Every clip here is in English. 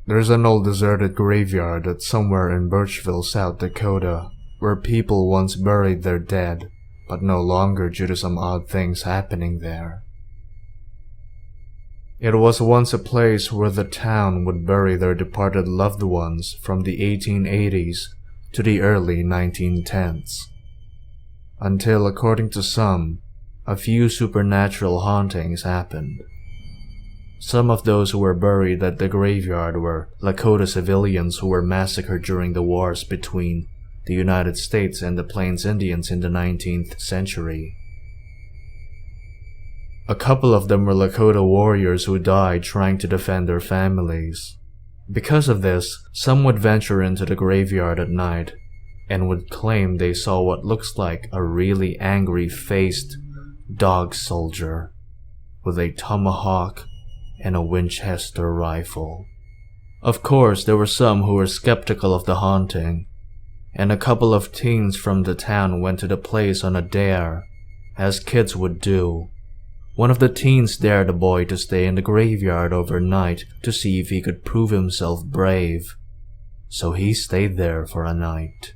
There's an old deserted graveyard that's somewhere in Birchville, South Dakota, where people once buried their dead, but no longer due to some odd things happening there. It was once a place where the town would bury their departed loved ones from the 1880s to the early 1910s. Until, according to some, a few supernatural hauntings happened. Some of those who were buried at the graveyard were Lakota civilians who were massacred during the wars between the United States and the Plains Indians in the 19th century. A couple of them were Lakota warriors who died trying to defend their families. Because of this, some would venture into the graveyard at night and would claim they saw what looks like a really angry-faced dog soldier with a tomahawk and a Winchester rifle. Of course, there were some who were skeptical of the haunting, and a couple of teens from the town went to the place on a dare, as kids would do. One of the teens dared a boy to stay in the graveyard overnight to see if he could prove himself brave, so he stayed there for a night.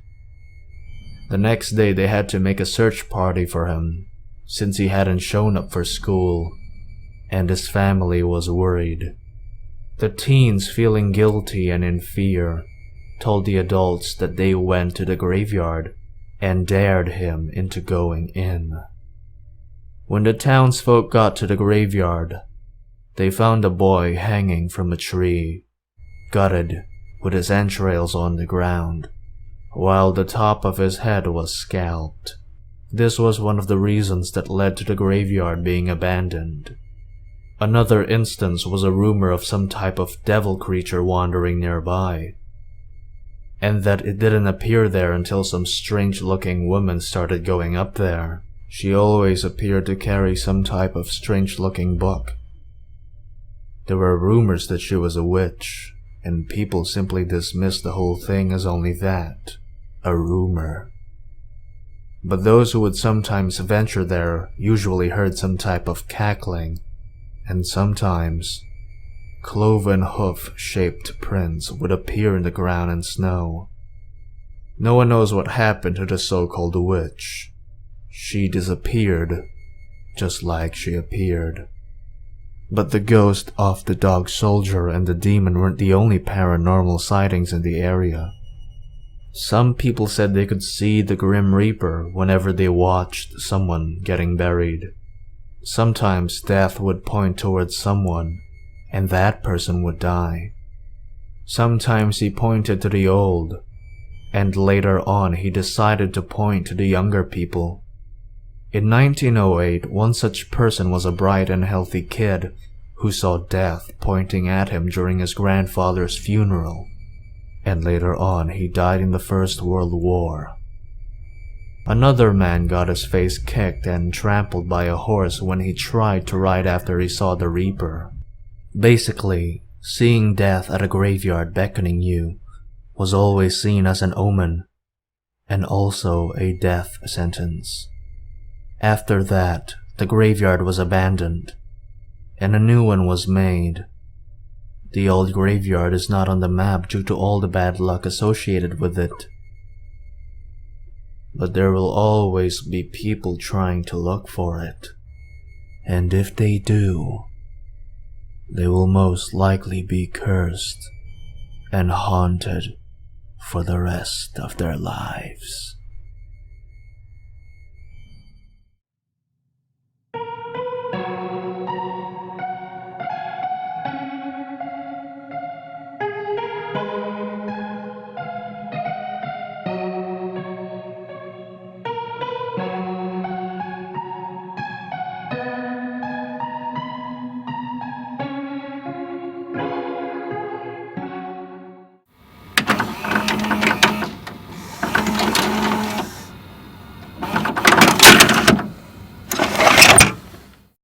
The next day they had to make a search party for him, since he hadn't shown up for school, and his family was worried. The teens, feeling guilty and in fear, told the adults that they went to the graveyard and dared him into going in. When the townsfolk got to the graveyard, they found a boy hanging from a tree, gutted with his entrails on the ground, while the top of his head was scalped. This was one of the reasons that led to the graveyard being abandoned. Another instance was a rumor of some type of devil creature wandering nearby, and that it didn't appear there until some strange-looking woman started going up there. She always appeared to carry some type of strange-looking book. There were rumors that she was a witch, and people simply dismissed the whole thing as only that, a rumor. But those who would sometimes venture there usually heard some type of cackling, and sometimes cloven hoof-shaped prints would appear in the ground and snow. No one knows what happened to the so-called witch. She disappeared, just like she appeared. But the ghost of the dog soldier and the demon weren't the only paranormal sightings in the area. Some people said they could see the Grim Reaper whenever they watched someone getting buried. Sometimes death would point towards someone, and that person would die. Sometimes he pointed to the old, and later on he decided to point to the younger people. In 1908, one such person was a bright and healthy kid who saw death pointing at him during his grandfather's funeral, and later on he died in the First World War. Another man got his face kicked and trampled by a horse when he tried to ride after he saw the Reaper. Basically, seeing death at a graveyard beckoning you was always seen as an omen, and also a death sentence. After that, the graveyard was abandoned, and a new one was made. The old graveyard is not on the map due to all the bad luck associated with it. But there will always be people trying to look for it, and if they do, they will most likely be cursed and haunted for the rest of their lives.